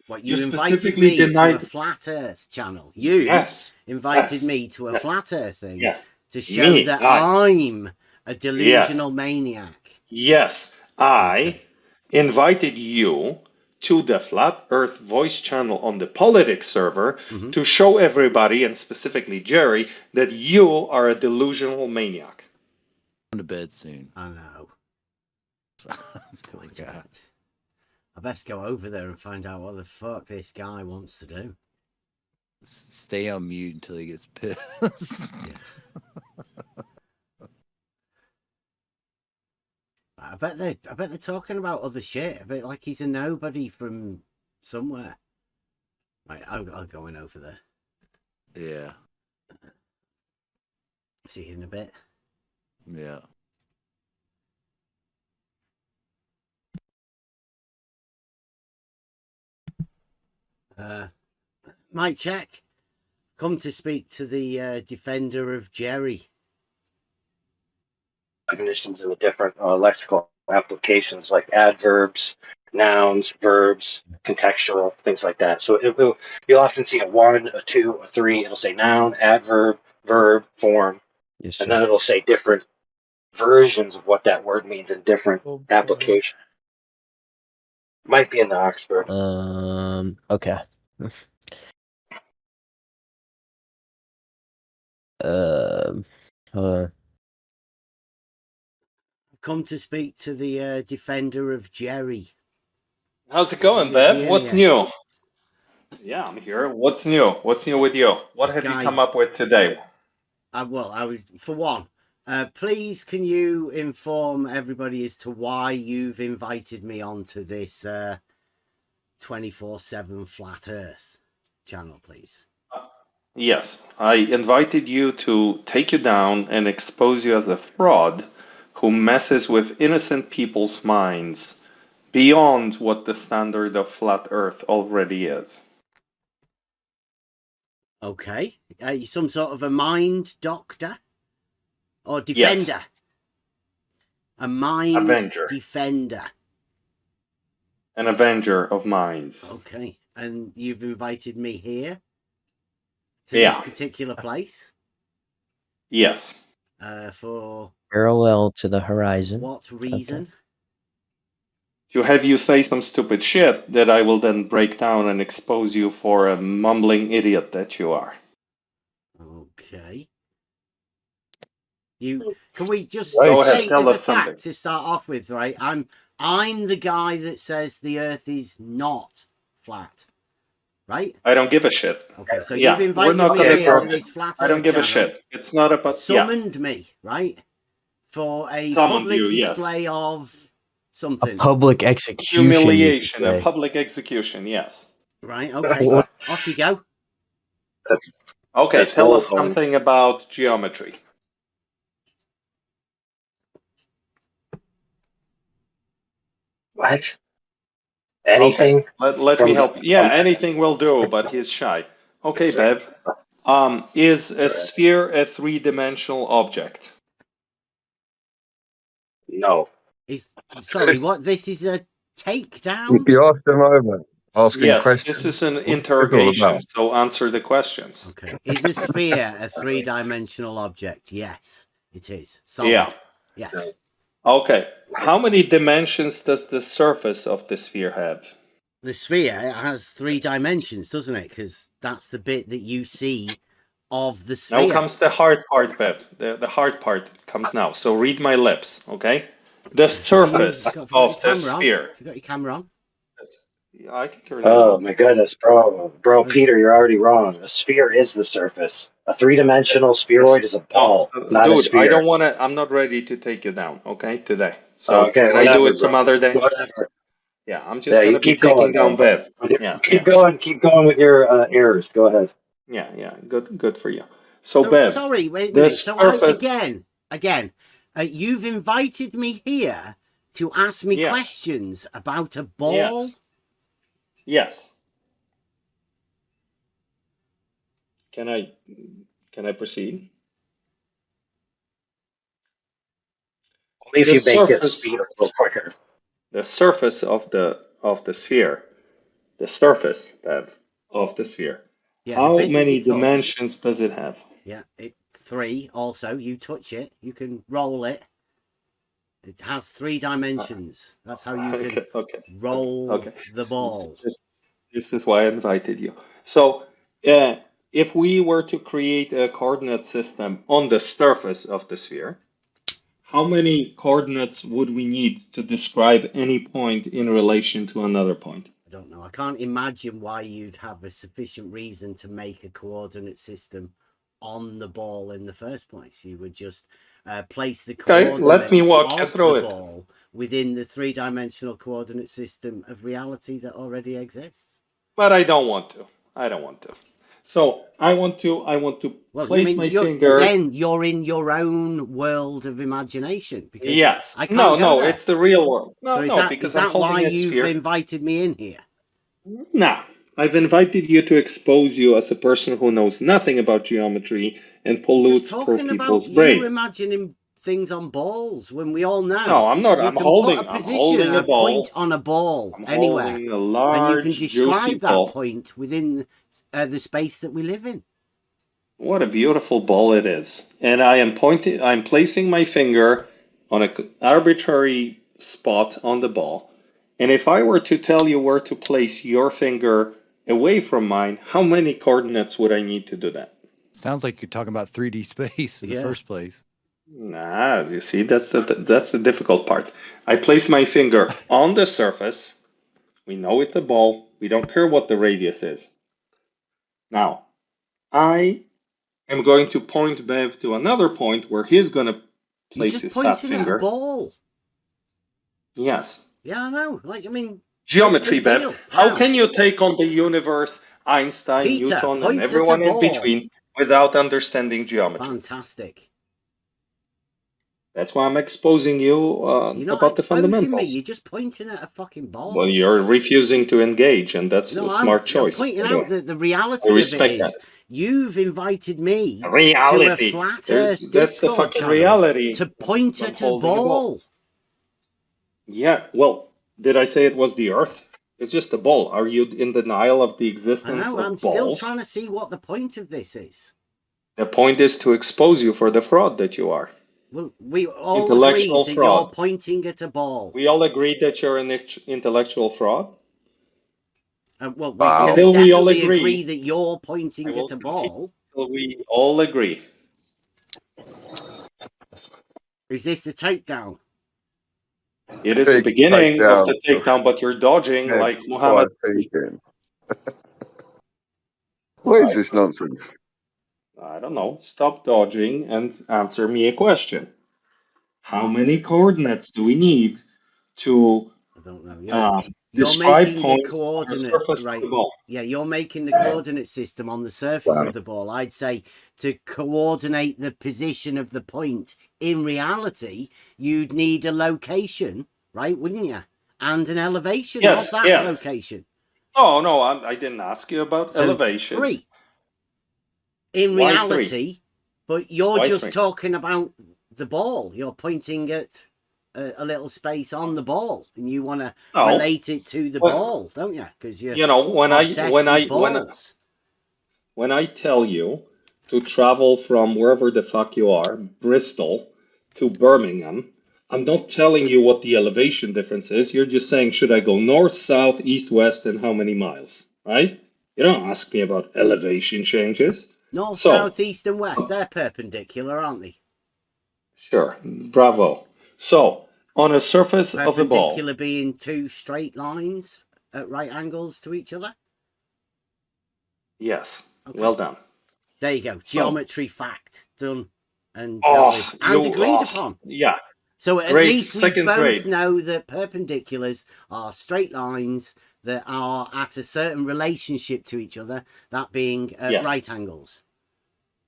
What, You you invited specifically me to a denied. flat Earth channel? You Yes. invited Yes. me to a Yes. flat Earth thing Yes. to show Me. that I. I'm a Yes. delusional maniac. Yes. Okay. I invited you to the Flat Earth voice channel on the politics server Mm-hmm. to show everybody, and specifically Jerry, that you are a delusional maniac. To bed soon. I know. It's Oh my going to God. bed. I best go over there and find out what the fuck this guy wants to do. Stay on mute until he gets pissed. I bet they're talking about other shit. A bit like he's a nobody from somewhere. Right, I'll go in over there. Yeah. See you in a bit. Yeah. Mic check. Come to speak to the defender of Jerry. Definitions in the different lexical applications like adverbs, nouns, verbs, contextual, things like that. So you'll often see a 1, a 2, a 3. It'll say noun, adverb, verb, form, Yes, and sir. then it'll say different versions of what that word means in different applications. Might be in the Oxford. Okay. Hold on. Come to speak to the defender of Jerry. How's it going, Is he Bev? in What's here? new? Yeah, I'm here. What's new? What's new with you? What This have guy- you come up with today? Well, I was for one. Please, can you inform everybody as to why you've invited me onto this 24/7 Flat Earth channel, please? Yes, I invited you to take you down and expose you as a fraud who messes with innocent people's minds beyond what the standard of flat Earth already is. Okay, some sort of a mind doctor or defender? Yes. A mind Avenger. defender. An avenger of minds. Okay, and you've invited me here to Yeah. this particular place Yes. for Parallel to the horizon. what reason? To have you say some stupid shit that I will then break down and expose you for a mumbling idiot that you are. Okay. Can we just Go ahead, say tell as a us something. fact to start off with, right? I'm the guy that says the Earth is not flat, right? I don't give a shit. Okay, so Yeah, you've we're invited not me gonna here to talk. this flat I don't Earth give a channel, shit. It's not about summoned me, right, for a Summoned public you, yes. display of A something, public execution. you could humiliation, a say. public execution. Yes. right? Okay, Or- off you go. Okay, That's tell us horrifying. something about geometry. What? Anything? Okay, let me help. Yeah, anything will do, but he's shy. Okay, Bev. Is a sphere a three-dimensional object? No. Sorry, what? This is a takedown? You asked him over, asking Yes, questions. this is an What's this all interrogation, about? so answer the questions. Okay. Is a sphere a three-dimensional object? Yes, it is. Solid. Yeah. Yes. Okay. How many dimensions does the surface of the sphere have? The sphere it has 3 dimensions, doesn't it? Because that's the bit that you see of the sphere. Now comes the hard part, Bev. The hard part comes now. So read my lips, okay? The surface Have you of got your the camera sphere. on? Have you got your camera on? Yeah, I can turn it Oh on. my goodness, bro, Peter, you're already wrong. A sphere is the surface. A three-dimensional spheroid is a ball, not a Dude, sphere. I don't want to. I'm not ready to take you down, okay, today. So Okay, can I do it some other day? Whatever. Yeah, I'm just Yeah, gonna you be keep taking going, down bro. Bev. Yeah, Keep going with your errors. Go ahead. yeah. Good for you. So Bev, Sorry, wait a the minute. So surface. again, you've invited me here to ask me Yes. questions about a ball. Yes. Can I proceed? Only if The you make it surface- speed a little quicker. The surface of the sphere the surface, Bev, of the sphere. Yeah, the How bit that many you touch. dimensions does it have? Yeah, 3. Also, you touch it, you can roll it. It has 3 dimensions. That's how you can roll the ball. This is why I invited you. So, if we were to create a coordinate system on the surface of the sphere, how many coordinates would we need to describe any point in relation to another point? I don't know. I can't imagine why you'd have a sufficient reason to make a coordinate system on the ball in the first place. You would just place the coordinates let me walk you of through the it. ball within the 3-dimensional coordinate system of reality that already exists. But I don't want to. So I want to place my finger. Then you're in your own world of imagination, because Yes. I can't go there. It's the real world. Is that why you've invited me in here? No, I've invited you to expose you as a person who knows nothing about geometry and pollutes poor people's brain. You imagining things on balls when we all know. No, I'm not. I'm holding a ball. Point on a ball anywhere, holding a large, and you can describe that ball. point within the space that we live in. What a beautiful ball it is! And I'm placing my finger on an arbitrary spot on the ball. And if I were to tell you where to place your finger away from mine, how many coordinates would I need to do that? Sounds like you're talking about 3D space in the first place. Nah, you see, that's the difficult part. I place my finger on the surface. We know it's a ball. We don't care what the radius is. Now, I am going to point Bev to another point where he's going to place his fat finger. At a ball. Yes. Yeah, I know. Geometry, Bev. How can you take on the universe, Einstein, Newton, and everyone in between without understanding geometry? Fantastic. That's why I'm exposing you about the fundamentals. You're just pointing at a fucking ball. Well, you're refusing to engage, and that's a smart choice. I'm pointing out the reality of it is you've invited me to a flat Earth Discord channel to point at a ball. Yeah, well, did I say it was the Earth? It's just a ball. Are you in denial of the existence of balls? I'm still trying to see what the point of this is. The point is to expose you for the fraud that you are. Well, we all agree that you're pointing at a ball. We all agree that you're an intellectual fraud? Until we all agree that you're pointing at a ball. We all agree. Is this the takedown? It is the beginning of the takedown, but you're dodging like Muhammad. What is this nonsense? I don't know. Stop dodging and answer me a question. How many coordinates do we need to describe points on the surface of the ball? Yeah, you're making the coordinate system on the surface of the ball. I'd say to coordinate the position of the point in reality, you'd need a location, right? Wouldn't you? And an elevation of that location. Oh, no, I didn't ask you about elevation. 3. In reality, but you're just talking about the ball. You're pointing at a little space on the ball, and you want to relate it to the ball, don't you? Because when I tell you to travel from wherever the fuck you are, Bristol to Birmingham, I'm not telling you what the elevation difference is. You're just saying, should I go north, south, east, west, and how many miles, right? You don't ask me about elevation changes. North, south, east, and west, they're perpendicular, aren't they? Sure, bravo. So, on a surface of the ball... Perpendicular being 2 straight lines at right angles to each other? Yes, well done. There you go, geometry fact, done and dealt with, and agreed upon. Yeah. So at least we both know that perpendiculars are straight lines that are at a certain relationship to each other, that being right angles.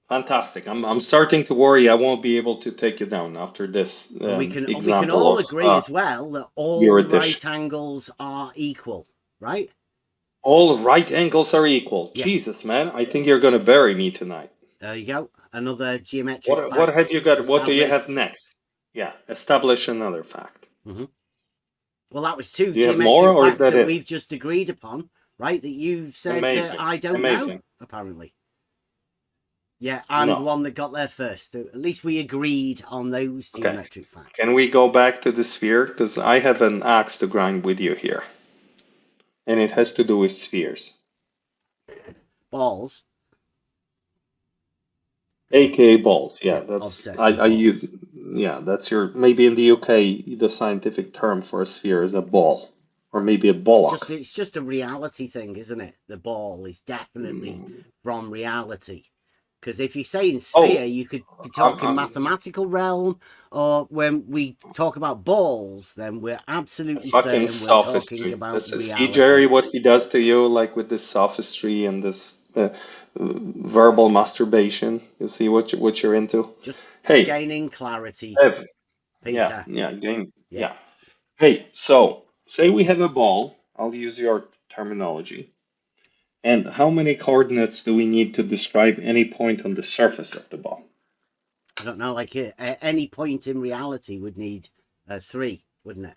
Fantastic. I'm starting to worry I won't be able to take you down after this we can all agree as well that all right angles are equal, right? All right angles are equal. Yes. Jesus, man. I think you're going to bury me tonight. There you go. Another geometric fact. What have you got? What do you have next? Yeah, establish another fact. Mm-hmm. Well, that was 2 geometric facts that we've just agreed upon. right? That you said Amazing. I don't Amazing. know, apparently. Yeah, I'm the one that got there first. At least we agreed on those Okay. geometric facts. Can we go back to the sphere? Because I have an axe to grind with you here. And it has to do with spheres. Balls. AKA balls. Yeah, Yeah, that's obsessed I with use balls. yeah, that's your maybe in the UK the scientific term for a sphere is a ball. Or maybe a bollock. It's just a reality thing, isn't it? The ball is definitely from reality. Because if you're saying sphere, you could be talking mathematical realm, or when we talk about balls, then we're absolutely fucking certain we're talking sophistry. about See, reality. Jerry, what he does to you, like with this sophistry and this verbal masturbation. You see what you're into. Just Hey, gaining clarity, Ev. Peter. Yeah. Hey, so say we have a ball. I'll use your terminology. And how many coordinates do we need to describe any point on the surface of the ball? I don't know, like at any point in reality would need 3, wouldn't it?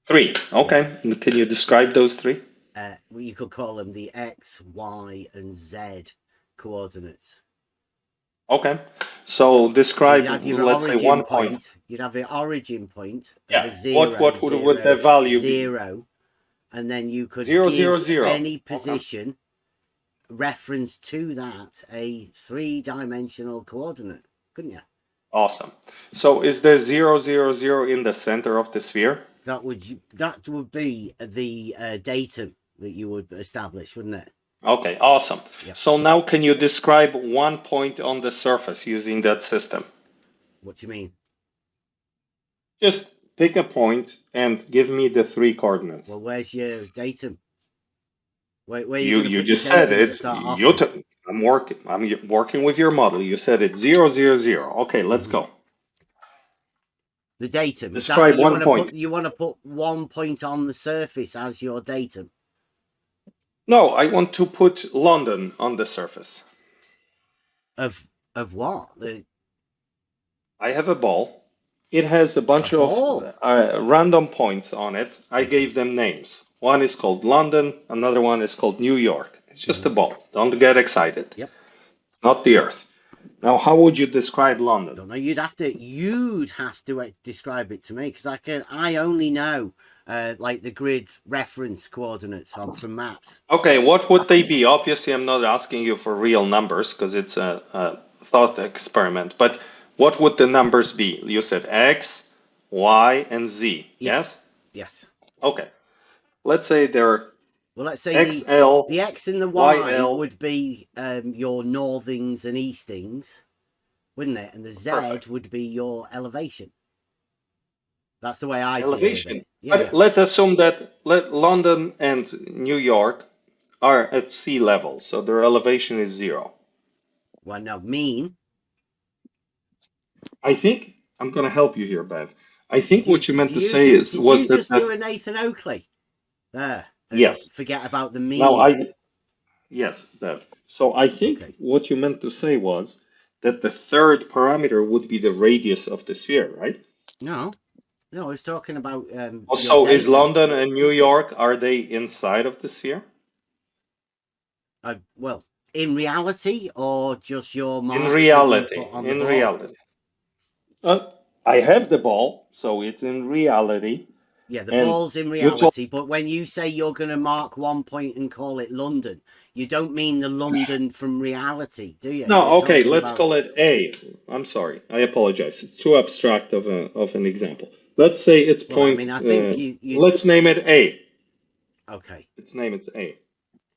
3. Okay. Yes. Can you describe those 3? Well, you could call them the X, Y, and Z coordinates. Okay. So describe, you'd have your let's say, origin one point. You'd have your origin point of Yeah. a 0, What would the value 0, and then you could 0, give 0, 0. any position reference to that a 3-dimensional coordinate, couldn't you? Awesome. So is there 0, 0, 0 in the center of the sphere? That would be the datum that you would establish, wouldn't it? Okay, awesome. Yep. So now can you describe one point on the surface using that system? What do you mean? Just pick a point and give me the 3 coordinates. Well, where's your datum? Where are you going to put just your datum said to it's start off with? I'm working with your model. You said it's 0, 0, 0. Okay, let's go. The datum. Describe one point. You want to put one point on the surface as your datum? No, I want to put London on the surface. Of what? I have a ball. It has a bunch of random points on it. I gave them names. One is called London. Another one is called New York. It's just a ball. Don't get excited. Yep. It's not the Earth. Now, how would you describe London? Don't know. You'd have to describe it to me, because I only know like the grid reference coordinates from maps. Okay, what would they be? Obviously, I'm not asking you for real numbers because it's a thought experiment. But what would the numbers be? You said X, Y, and Z. Yeah. Yes. Yes. Okay. Let's say they're let's say XL, the X and the Y YL. would be your northings and eastings, wouldn't it? And the Z would be your elevation. That's the way I elevation. deal with it. Yeah, But let's assume that London and New York are at sea level, so their elevation is 0. Well, no, mean. I think I'm going to help you here, Bev. I think what you meant to say Did you just do a Nathan Oakley? There. Yes. Forget about the mean. Now yes, Bev. So I think what you meant to say was that the third parameter would be the radius of the sphere, right? No, I was talking about. So is London and New York, are they inside of the sphere? Well, in reality, or just your marks? In reality. In reality. I have the ball, so it's in reality. Yeah, the ball's in reality, but when you say you're going to mark one point and call it London, you don't mean the London from reality, do you? No, okay, let's call it A. I'm sorry, I apologize. It's too abstract of an example. Let's say it's point. I think let's name it A. Okay. Let's name it A.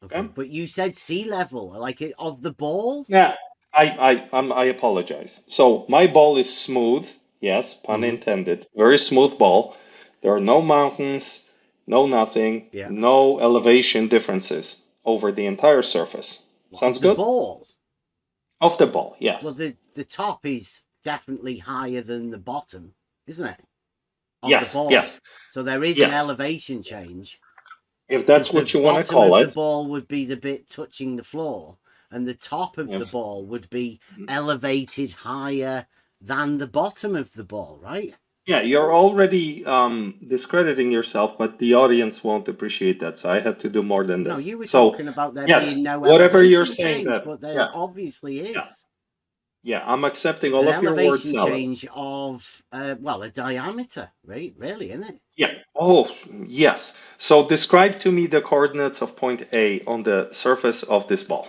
Okay. But you said sea level, like it of the ball. Yeah, I apologize. So my ball is smooth. Yes, pun intended. Very smooth ball. There are no mountains, no nothing, no elevation differences over the entire surface. Sounds good? The ball? Of the ball, yes. Well, the top is definitely higher than the bottom, isn't it? Yes, the ball. Yes. So there is an elevation change. If that's what you want to call it. The ball would be the bit touching the floor, and the top of the ball would be elevated higher than the bottom of the ball, right? Yeah, you're already discrediting yourself, but the audience won't appreciate that. So I have to do more than No, this. you were So talking about there yes, being no whatever you're elevation saying change, that, but there yeah, obviously yeah, is. yeah, I'm accepting An all of your words elevation now. change of, well, a diameter, right? Really, isn't it? Yeah. Oh, yes. So describe to me the coordinates of point A on the surface of this ball.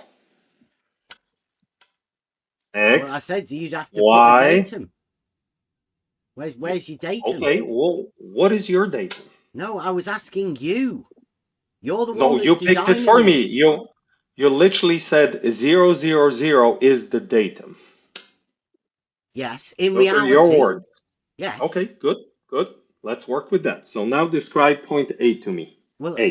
Well, I X, said you'd have to put a Y. datum. Where's your datum? Okay, well, what is your datum? No, I was asking you. You're the No, one that's you picked it designing for me. this. You literally said 000 is the datum. Yes, in Those are your reality, words. yes. Okay, good, good. Let's work with that. So now describe point A to me. Well, A.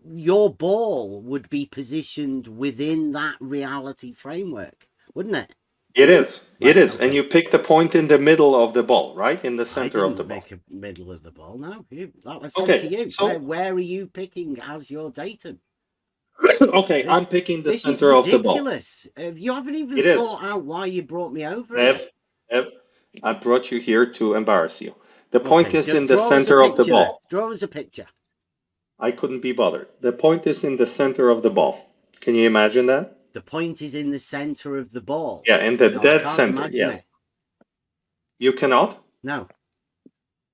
your ball would be positioned within that reality framework, wouldn't it? It is. It Right, is. okay. And you picked the point in the middle of the ball, right? In the I center of the didn't ball. make a middle of the ball. No, that was said Okay, to you. so Where are you picking as your datum? okay, I'm picking the This is center of the ball. ridiculous. You haven't even It is. thought out why you brought me over here. Ev, I brought you here to embarrass you. The point Okay, is in the draw us a center of the picture then. ball. Draw us a picture. I couldn't be bothered. The point is in the center of the ball. Can you imagine that? The point is in the center of the ball. Yeah, in the No, I dead can't center. imagine Yes. it. You cannot? No,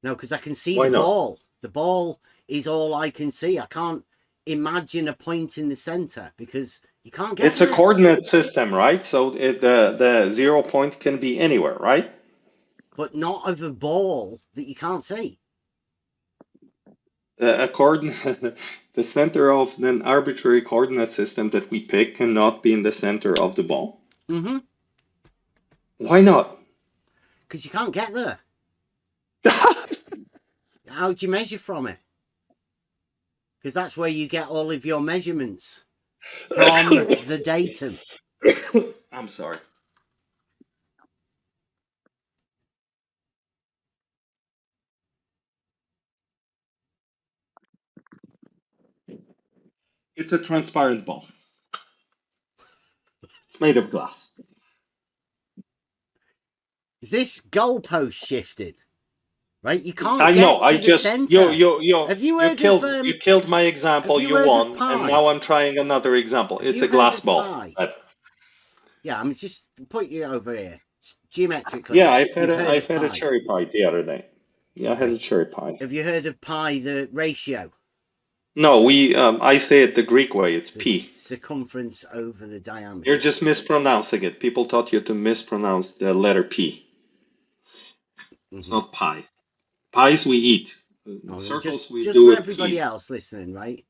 because I can see Why the not? ball. The ball is all I can see. I can't imagine a point in the center because you can't get It's a there. coordinate system, right? So the 0 point can be anywhere, right? But not of a ball that you can't see. The center of an arbitrary coordinate system that we pick cannot be in the center of the ball. Mm-hmm. Why not? Because you can't get there. How do you measure from it? Because that's where you get all of your measurements from the datum. I'm sorry. It's a transparent ball. It's made of glass. Is this goalpost shifted? Right? You can't I get know. to I the just center. Have you heard killed of you killed my example. have you You heard of won, pi? and now I'm trying another example. Have It's you a heard glass of ball. pi? Yeah, I'm just put you over here. Geometrically. Yeah, You've heard I've of had a pi. cherry pie the other day. Yeah, I had Okay. a cherry pie. Have you heard of pi, the ratio? No, I say it the Greek way. It's The P. circumference over the diameter. You're just mispronouncing it. People taught you to mispronounce the letter P. It's not pi. Pies we eat. Circles we just do for with everybody peas. else listening, right?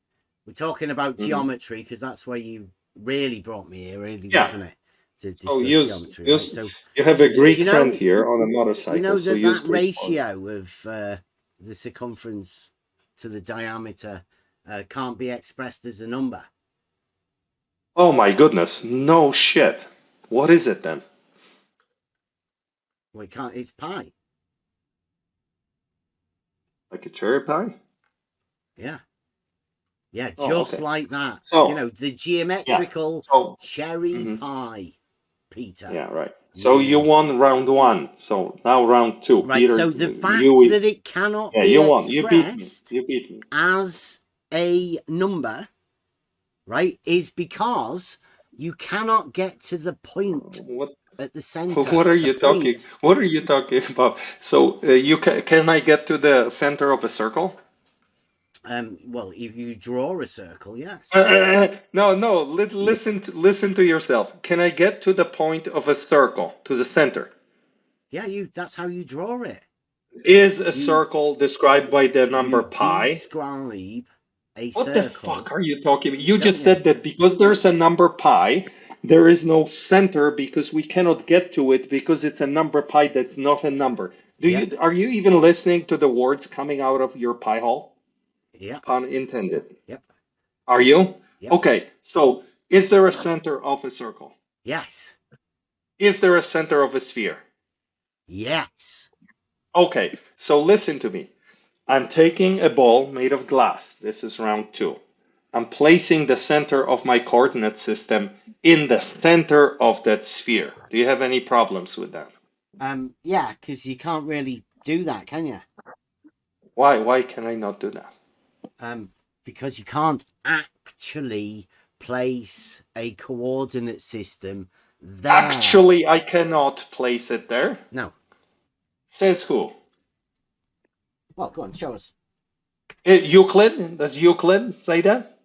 We're talking about geometry because that's where you really brought me here, really, wasn't it? To discuss geometry, right? So you have a Greek you know, friend here on a motorcycle. you know so that use that Greek ratio of the circumference to the diameter can't be expressed as a number. Oh my goodness! No shit. What is it then? Well, it can't. It's pi. Like a cherry pie? Yeah. Yeah, Oh, just okay. like that. So, you know, the geometrical cherry pie, Peter. Yeah, right. So you won round one. So now round two. Right, Peter, so the fact that it cannot be you won. You beat me. expressed You beat me. as a number, right, is because you cannot get to the point at the center. What are you talking? What are you talking about? So you can I get to the center of a circle? Well, if you draw a circle, yes. No. Listen to yourself. Can I get to the point of a circle, to the center? Yeah, that's how you draw it. Is a circle described by the number pi? Describe a What circle. the fuck are you talking about? You just said that because there's a number pi, there is no center because we cannot get to it because it's a number pi that's not a number. Are you even listening to the words coming out of your pi hole? Yeah. Pun intended. Yep. Are you? Yep. Okay. So is there a center of a circle? Yes. Is there a center of a sphere? Yes. Okay. So listen to me. I'm taking a ball made of glass. This is round two. I'm placing the center of my coordinate system in the center of that sphere. Do you have any problems with that? Yeah, because you can't really do that, can you? Why can I not do that? Because you can't actually place a coordinate system there. Actually, I cannot place it there. No. Says who? Well, go on, show us. Euclid? Does Euclid say that?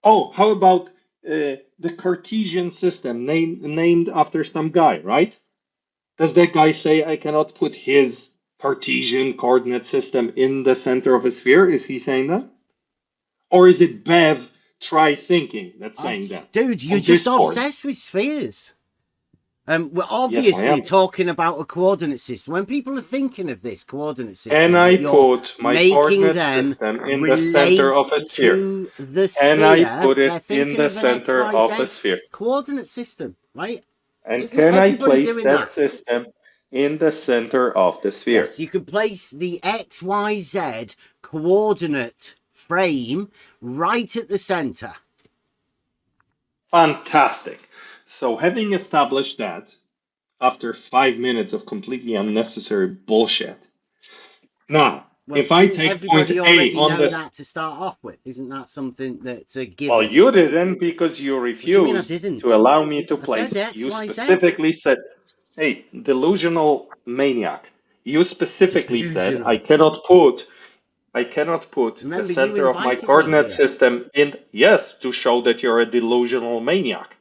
Oh, how about the Cartesian system named after some guy, right? Does that guy say I cannot put his Cartesian coordinate system in the center of a sphere? Is he saying that? Or is it Bev try thinking that's saying that? Dude, you're On just Discord. obsessed with spheres. We're Yes, I obviously am. talking about a coordinate system. When people are thinking of this coordinate system, And I you're put my making coordinate them system in the relate center of a sphere. to the And I sphere. put They're it in thinking the of an center of a XYZ sphere. coordinate system, right? And Isn't can I everybody place doing that that? system in the center of the sphere? Yes, you can place the XYZ coordinate frame right at the center. Fantastic. So having established that, after 5 minutes of completely unnecessary bullshit, now, Well, if I didn't take point everybody A already on know the... that to start off with? Isn't that something that's a given? Well, you didn't because you What do you mean I refused didn't? to allow me to I said place. X, You Y, Z. specifically said, hey, delusional maniac. You specifically said, Delusional. I cannot put Remember, the you center of my invited me coordinate here. system in... Yes, to show that you're a delusional maniac.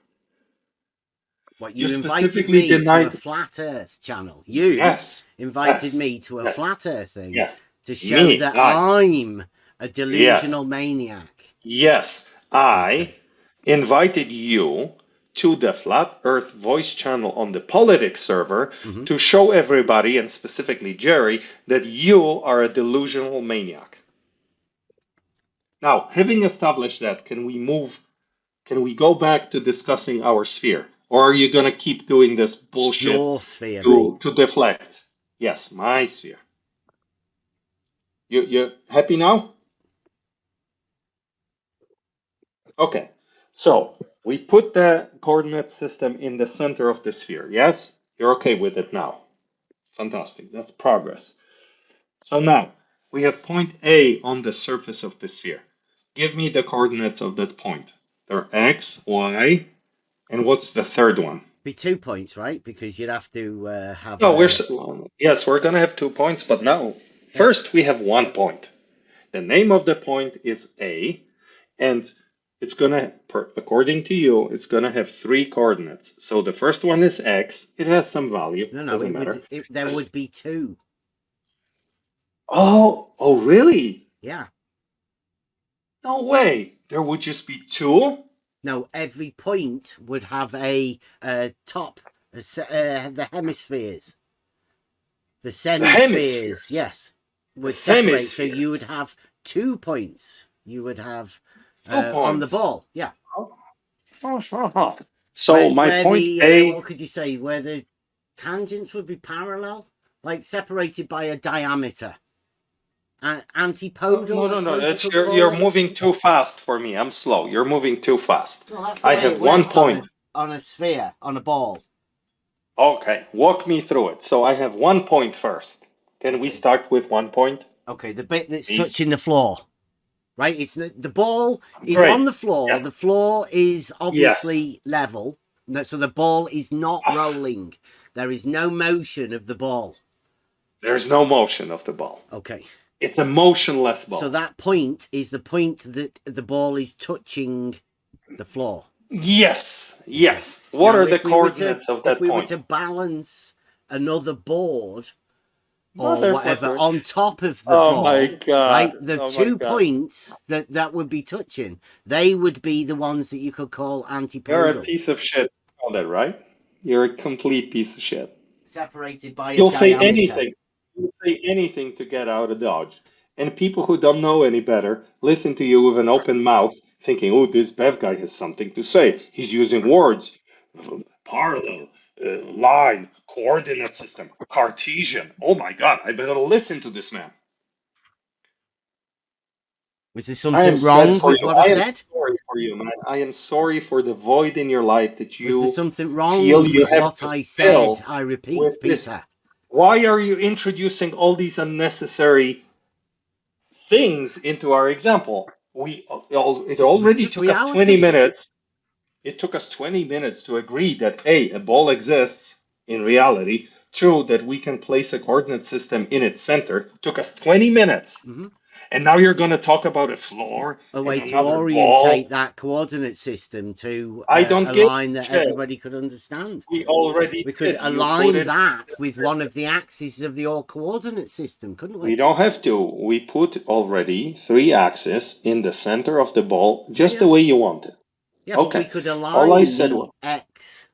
What, You you invited specifically me to a denied... flat Earth channel? You Yes. invited Yes. me to a Yes. flat Earth thing Yes. to show Me. that I. I'm a Yes. delusional maniac. Yes. I Okay. invited you to the Flat Earth voice channel on the politics server Mhm. to show everybody, and specifically Jerry, that you are a delusional maniac. Now, having established that, can we go back to discussing our sphere? Or are you going to keep doing this It's bullshit your sphere, mate. to deflect? Yes, my sphere. You happy now? Okay. So we put the coordinate system in the center of the sphere. Yes? You're okay with it now. Fantastic. That's progress. So now we have point A on the surface of the sphere. Give me the coordinates of that point. They're X, Y, and what's the third one? Be 2 points, right? Because you'd have to have. No, we're gonna have 2 points, but now first we have 1 point. The name of the point is A, and it's gonna, according to you, it's gonna have 3 coordinates. So the first one is X. It has some value. No, Doesn't matter. there would be 2. Oh, really? Yeah. No way. There would just be 2? No, every point would have a top, the hemispheres. The semispheres, yes, would separate. So you would have 2 points. You would have 2 on the points. ball, yeah. So my point A... what could you say? Where the tangents would be parallel, like separated by a diameter. Antipodal. No. You're moving too fast for me. I'm slow. You're moving too fast. Well, that's I have 1 point. On a sphere, on a ball. Okay, walk me through it. So I have 1 point first. Can we start with 1 point? Okay, the bit that's touching the floor. Right? It's the ball is on the floor. Yes. The floor is obviously level. No, so the ball is not rolling. There is no motion of the ball. There's no motion of the ball. Okay. It's a motionless ball. So that point is the point that the ball is touching the floor. Yes. What are the coordinates of that point? If we were to balance another board or whatever on top of the ball, my God. right? The 2 points that would be touching, they would be the ones that you could call antipodal. You're a piece of shit. You know that, right? You're a complete piece of shit. Separated by You'll a diameter. say anything. You'll say anything to get out of Dodge. And people who don't know any better listen to you with an open mouth, thinking, oh, this Bev guy has something to say. He's using words. Parallel, line, coordinate system, Cartesian. Oh my God, I better listen to this man. Was there something wrong with what I said? Sorry for you, man. I am sorry for the void in your life that Was there you something wrong feel you with have what to I fill said? I repeat, with this. Peter. Why are you introducing all these unnecessary things into our example? It already Just took us 20 reality. minutes. It took us 20 minutes to agree that A, a ball exists in reality. True, that we can place a coordinate system in its center. Took us 20 minutes. Mm-hmm. And now you're going to talk about a floor A and way to another orientate ball. that coordinate system to I don't a give line a that shit. everybody could understand. We already We could did. You put align it. that with one of the axes of your coordinate system, couldn't We we? don't have to. We put already 3 axes in the center of the ball, just the Yeah. way you want it. Yeah, but we Okay. could All I align said the was, x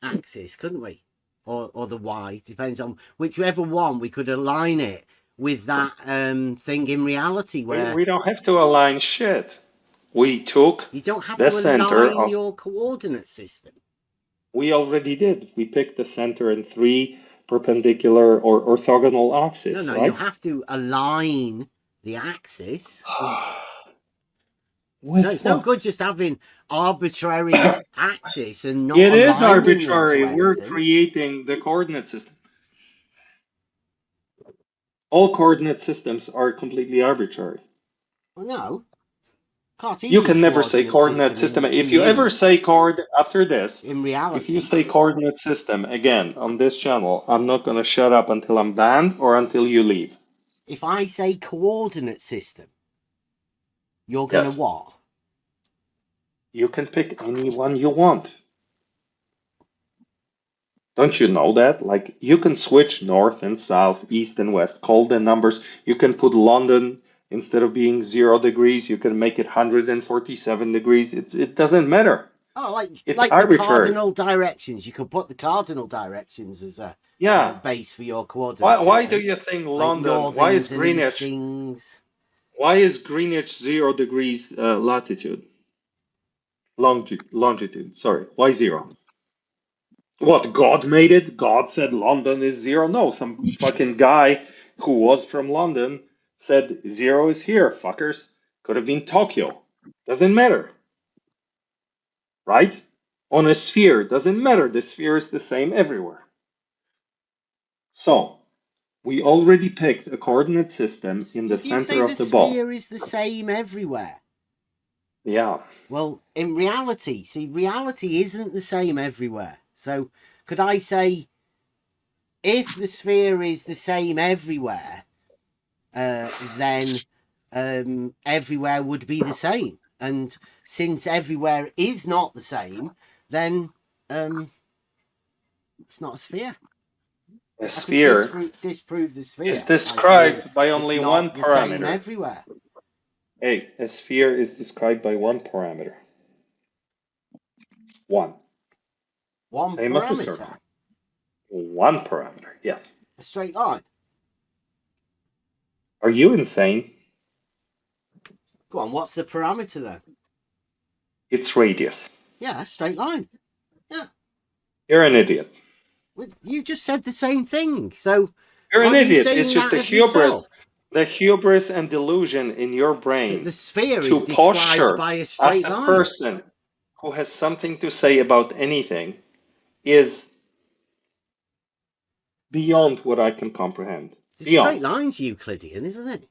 axis, couldn't we? Or the y, depends on whichever one. We could align it with that thing in reality where we don't have to align shit. We took you don't have the to center align of. your coordinate system. We already did. We picked the center in 3 perpendicular or orthogonal axes, No, you right? have to align the axis. So With it's no what? good just having arbitrary axis and not It is aligning them to arbitrary. We're anything. creating the coordinate system. All coordinate systems are completely arbitrary. Well, no. Cartesian You can never say coordinate coordinate system system. in If you ever use, say after this, in if you reality, say coordinate system again on this channel, I'm not going to shut up until I'm banned or until you leave. if I say coordinate system, you're going to Yes. what? You can pick any one you want. Don't you know that? Like, you can switch north and south, east and west, call the numbers. You can put London, instead of being 0 degrees, you can make it 147 degrees. It doesn't matter. Oh, It's like the arbitrary. cardinal directions. You could put the cardinal directions as a Yeah. base for your coordinate system. Why do you think like London, why is northings and Greenwich, eastings? why is Greenwich 0 degrees latitude? Longitude, sorry. Why 0? What, God made it? God said London is 0? No, some fucking guy who was from London said 0 is here, fuckers. Could have been Tokyo. Doesn't matter. Right? On a sphere, doesn't matter. The sphere is the same everywhere. So, we already picked a coordinate system in the Did you say center the of the ball. sphere is the same everywhere? Yeah. Well, in reality, reality isn't the same everywhere. So, could I say, if the sphere is the same everywhere, then everywhere would be the same. And since everywhere is not the same, then it's not a sphere. A I sphere could disprove the sphere is described by only one the same parameter. everywhere. Hey, a sphere is described by one parameter. One. One Same as a circle. parameter. One parameter, yes. A straight line. Are you insane? Go on, what's the parameter then? It's radius. Yeah, straight line. Yeah. You're an idiot. Well, you just said the same thing. So You're an aren't you idiot. saying It's just that the of yourself? hubris and delusion in your brain The sphere to is described posture by a as straight a line. person who has something to say about anything is beyond what I can comprehend. The Beyond. straight line's Euclidean, isn't it?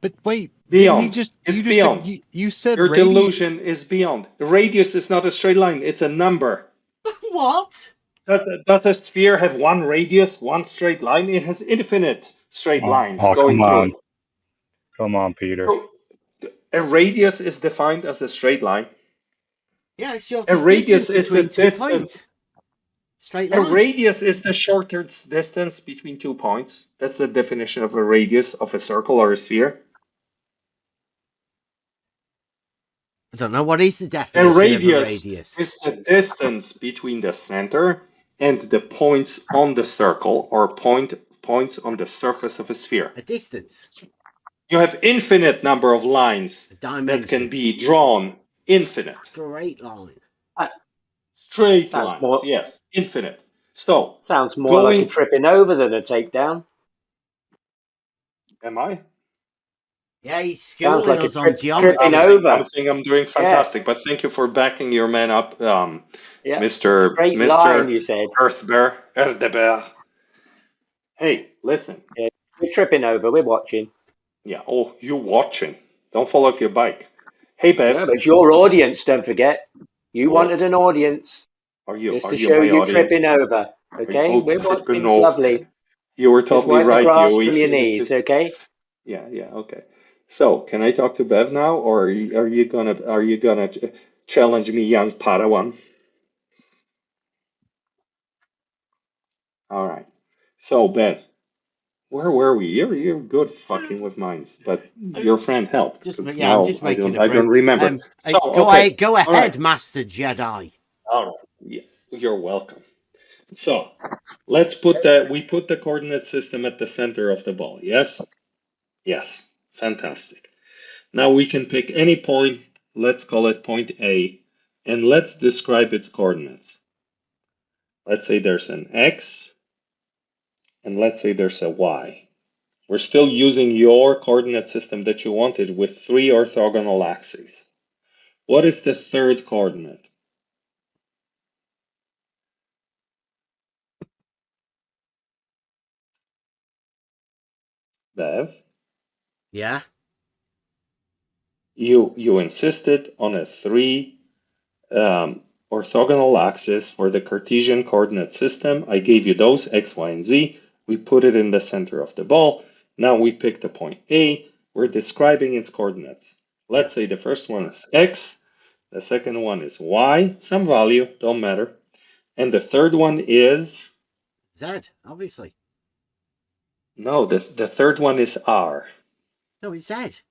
But wait, Beyond. you beyond. you said Your radius. delusion is beyond. The radius is not a straight line, it's a number. What? Does a sphere have one radius, one straight line? It has infinite straight lines going come through on. it. Come on, Peter. So, a radius is defined as a straight line. Yeah, it's your A radius distance is a between 2 distance. points. Straight A line. radius is the shortest distance between 2 points. That's the definition of a radius of a circle or a sphere. I don't know, what is the A definition radius of a radius? is the distance between the center and the points on the circle or points on the surface of a sphere. A distance. You have infinite number of lines A that dimension. can be drawn. Infinite. Straight line. Straight Sounds lines, more- yes. Infinite. So, Sounds more like a tripping over than a takedown. am I? Yeah, he's Sounds schooling like a us on tripping geometry. over. I'm thinking I'm doing fantastic, but thank you for backing your man up, Yeah. Mr. Straight line, Mr. you said. Earthbear. Hey, listen. Yeah. We're tripping over. We're watching. Yeah. Oh, you watching? Don't fall off your bike. Hey, Bev. No, but it's your audience. Don't forget. You Oh. wanted an audience. Are you Just to you show my you audience? tripping over. Okay, Oh, we're tripping watching. It's over. lovely. You were Just totally wipe the right, grass Yui. from your knees. Okay. Yeah, okay. So, can I talk to Bev now, or are you gonna challenge me, young Padawan? All right. So, Bev, where were we? You're good fucking with minds, but your friend helped because I'm now just making a I brew. don't remember. So, Go okay. go All ahead, right. Master Jedi. All right. Yeah, you're welcome. So, let's put the coordinate system at the center of the ball. Yes? Yes. Fantastic. Now we can pick any point, let's call it point A, and let's describe its coordinates. Let's say there's an X, and let's say there's a Y. We're still using your coordinate system that you wanted with 3 orthogonal axes. What is the third coordinate? Bev? Yeah. You insisted on a 3 orthogonal axis for the Cartesian coordinate system. I gave you those, X, Y, and Z. We put it in the center of the ball. Now we pick the point A. We're describing its coordinates. Let's say the first one is X. The second one is Y, some value, don't matter. And the third one is... Z, obviously. No, the third one is R. No, it's Z.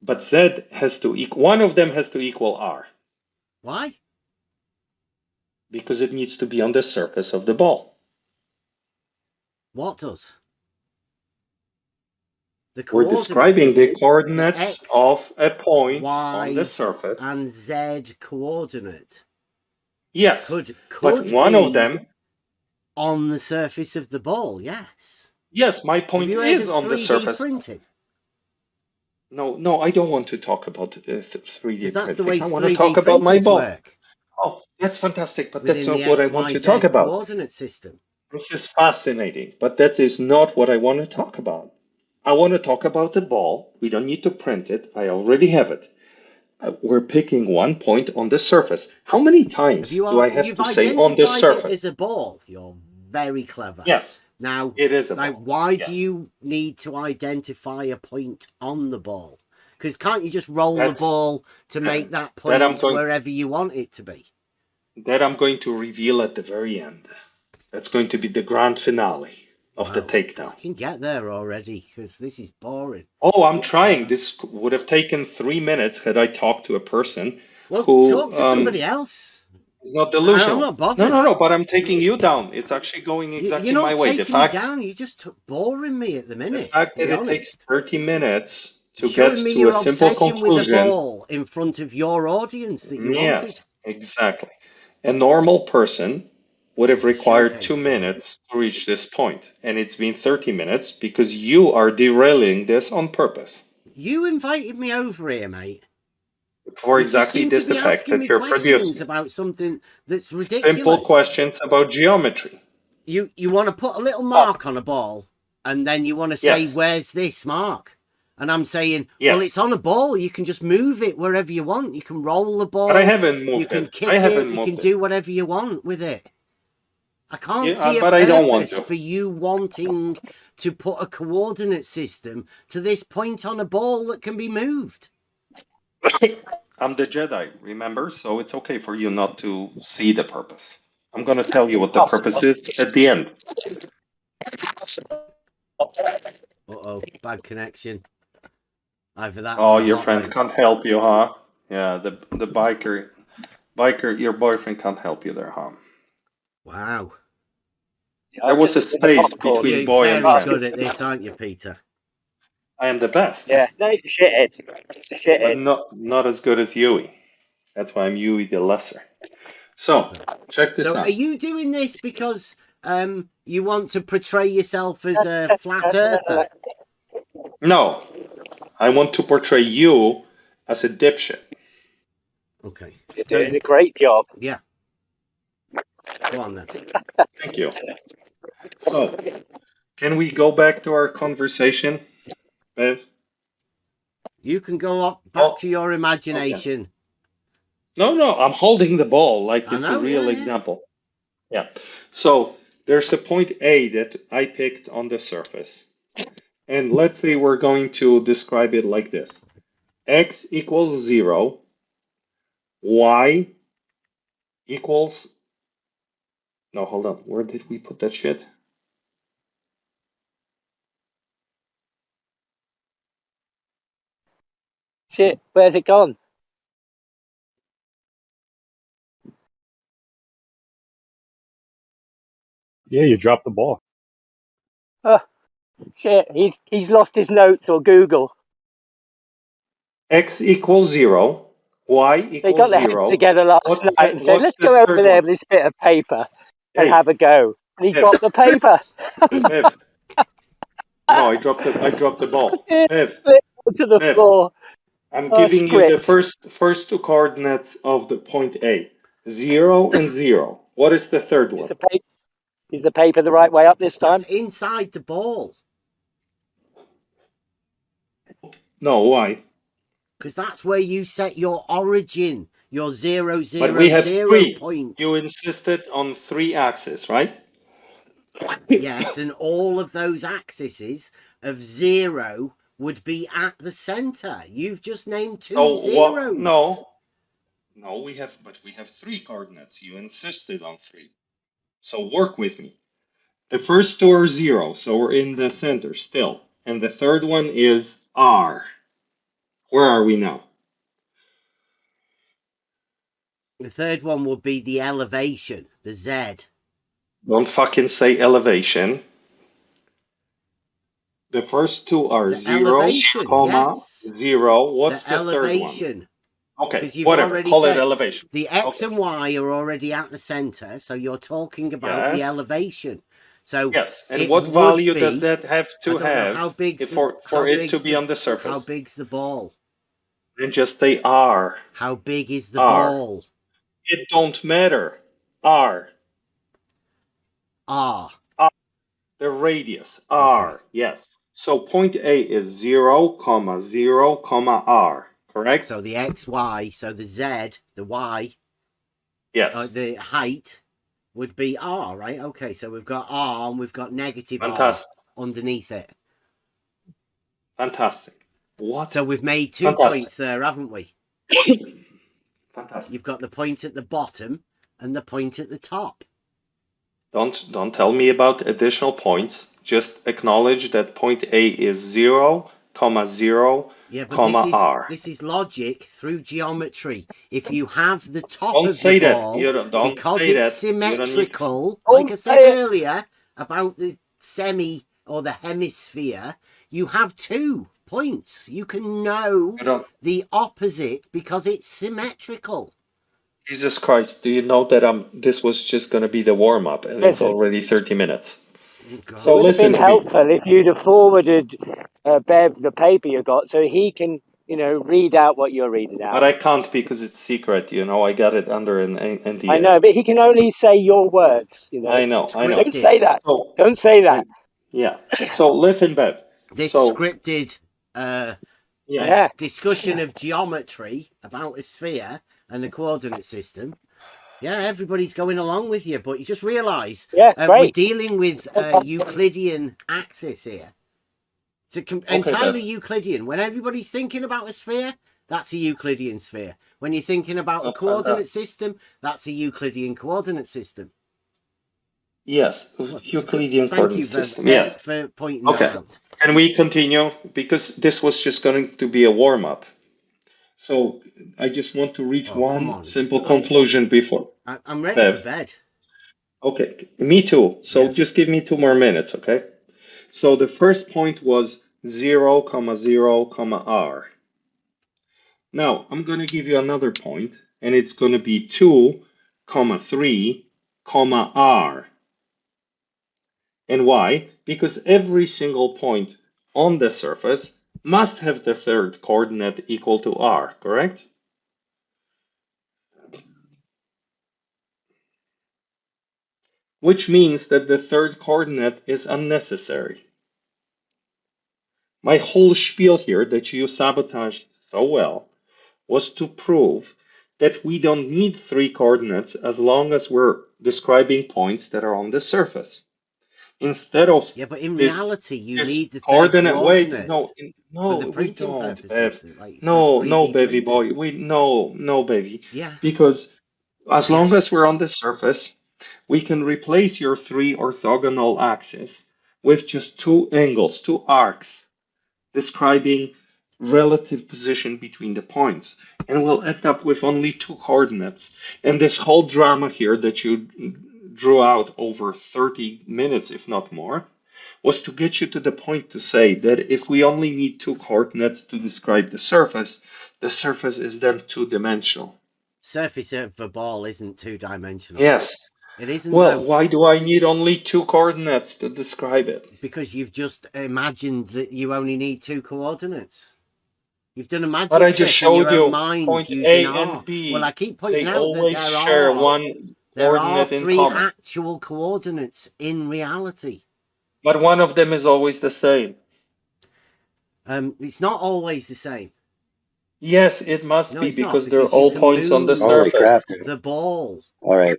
But Z has to equal... One of them has to equal R. Why? Because it needs to be on the surface of the ball. What does? The We're describing the coordinates X, of a point Y, on the surface. and Z coordinate. Yes, Could but one be of them... on the surface of the ball, yes. Yes, my Have point you heard is of on the 3D surface. printing? No, I don't want to talk about 3D Because that's the printing. way I want to 3D talk about my printers ball. work. Oh, that's fantastic, but that's Within the not what I want to talk XYZ about. coordinate system. This is fascinating, but that is not what I want to talk about. I want to talk about the ball. We don't need to print it. I already have it. We're picking one point on the surface. How many times do I have You've to say on the identified it surface? as a ball. You're very clever. Yes, Now, it is a like, ball. why Yes. do you need to identify a point on the ball? Because can't you just roll the ball to make that point wherever you want it to be? That I'm going to reveal at the very end. That's going to be the grand finale of the takedown. I can get there already because this is boring. Oh, I'm trying. This would have taken 3 minutes had I talked to a person Well, who talk to somebody else. is not delusional. I'm not bothered. No, but I'm taking you down. It's actually going exactly You're my not way. taking me down. You're just boring me at the minute. The fact that it takes 30 minutes to showing get me to your a simple obsession conclusion. with a ball in front of your audience that you wanted. Yes, exactly. A normal person would have required 2 minutes to reach this point, and it's been 30 minutes because you are derailing this on purpose. You invited me over here, mate. For exactly this effect that you're producing. About something that's ridiculous. Simple questions about geometry. You want to put a little mark on a ball, and then you want to say, where's this mark? And I'm saying, well, it's on a ball. You can just move it wherever you want. You can roll the ball. But I haven't moved it. You can kick it. You can do whatever you want with it. I can't see a purpose for you wanting to put a coordinate system to this point on a ball that can be moved. I'm the Jedi, remember? So it's okay for you not to see the purpose. I'm going to tell you what the purpose is at the end. Uh-oh, bad connection. Either that. Oh, your friend can't help you, huh? Yeah, the biker, your boyfriend can't help you there, huh? Wow. There was a space between boy and friend. You're very good at this, aren't you, Peter? I am the best. Yeah, no, it's a shithead. It's a shithead. But not as good as Yui. That's why I'm Yui the Lesser. So, check this out. Are you doing this because you want to portray yourself as a flat earther? No, I want to portray you as a dipshit. Okay. You're doing a great job. Yeah. Go on then. Thank you. So, can we go back to our conversation, Bev? You can go up back Oh, to your imagination. No, I'm holding the ball like I it's a know, real yeah. example. Yeah. So there's a point A that I picked on the surface. And let's say we're going to describe it like this. X equals 0. Y equals... No, hold on. Where did we put that shit? Shit, where's it gone? Yeah, you dropped the ball. Oh, shit, he's lost his notes or Google. X equals 0. Y They got equals their heads 0. together last night and said, What's let's the go over third there one? with this bit of paper and Hey, have a go. And he Bev, dropped the paper. Bev. No, I dropped the ball. Bev, Flipped onto the Bev. floor. I'm Oh, giving you the script. first two coordinates of the point A. 0 and 0. What is the third Is one? the paper the right way up this That's time? inside the ball. No, why? Because that's where you set your origin, your 0, But 0, we have 0 3. point. You insisted on 3 axes, right? Yes, and all of those axes of 0 would be at the center. You've just named two So what? zeros. No, we have 3 coordinates. You insisted on 3. So work with me. The first two are 0, so we're in the center still. And the third one is R. Where are we now? The third one would be the elevation, the Z. Don't fucking say elevation. The first two are The 0, elevation, comma, yes. 0. What's the third one? Elevation. Okay, Because you've whatever. already Call it said elevation. the X Okay. and Y are already at the center, so you're talking about the Yes. elevation. So Yes. And it what would value be, does that have I to don't know, have how big's for it to be on the how surface? big's the ball? Then just say R. How big is the R. ball? It don't matter. R. R. The radius. R. Okay. Yes. So point A is 0, comma, 0, comma, R. Correct? So the X, Y, so the Z, the Y, Yes. the height would be R, right? Okay, so we've got R and we've got negative Fantastic. R underneath it. Fantastic. What? So we've made 2 Fantastic. points there, haven't we? Fantastic. You've got the point at the bottom and the point at the top. Don't tell me about additional points. Just acknowledge that point A is 0, comma 0, Yeah, but comma R. this is logic through geometry. If you have the top Don't of say the that. ball, You don't because say it's that. You don't need- symmetrical, Don't like I said say it. earlier about the semi or the hemisphere, you have 2 points. You can know You don't. the opposite because it's symmetrical. Jesus Christ! Do you know that this was just going to be the warm up, and it's Listen. already 30 minutes. Oh, God. So It would have listen been to me. helpful if you'd have forwarded Bev the paper you got so he can, read out what you're reading out. But I can't because it's secret. I got it under an NDA. I know, but he can only say your words. I know. Don't say that. So, Don't say that. yeah. So listen, Bev. This So scripted yeah. discussion of geometry about a sphere and the coordinate system. Yeah, everybody's going along with you, but you just realise we're great. dealing with Euclidean axis here. It's entirely Euclidean. When everybody's thinking about a sphere, that's a Euclidean sphere. When you're thinking about a coordinate system, that's a Euclidean coordinate system. Yes, Euclidean coordinate system. Yes. For pointing that out. Can we continue? Because this was just going to be a warm up. So I just want to reach one simple conclusion before. I'm ready for bed. Okay, me too. So just give me 2 more minutes, okay? So the first point was 0, 0, R. Now I'm going to give you another point, and it's going to be 2, 3, R. And why? Because every single point on the surface must have the third coordinate equal to r, correct? Which means that the third coordinate is unnecessary. My whole spiel here that you sabotaged so well was to prove that we don't need three coordinates as long as we're describing points that are on the surface. Instead of Yeah, but in this reality, you this need the third coordinate, wait, coordinate no, for the we printing don't, Bev. purposes, like for No, no, 3D baby printing. boy. No, baby. Yeah. Because as long as Yes. we're on the surface, we can replace your three orthogonal axes with just two angles, two arcs, describing relative position between the points. And we'll end up with only two coordinates. And this whole drama here that you drew out over 30 minutes, if not more, was to get you to the point to say that if we only need two coordinates to describe the surface is then two-dimensional. Surface of a ball isn't two-dimensional. Yes. It isn't, Well, though. why do I need only two coordinates to describe it? Because you've just imagined that you only need two coordinates. You've done a But I magic just trick in your showed own you mind point using A R. and B. Well, I keep pointing They out that always share one there are coordinate in three common. actual coordinates in reality. But one of them is always the same. It's not always the same. Yes, it must No, be it's not, because they're because you all can points on the move Holy surface. crap, dude. the ball. All right.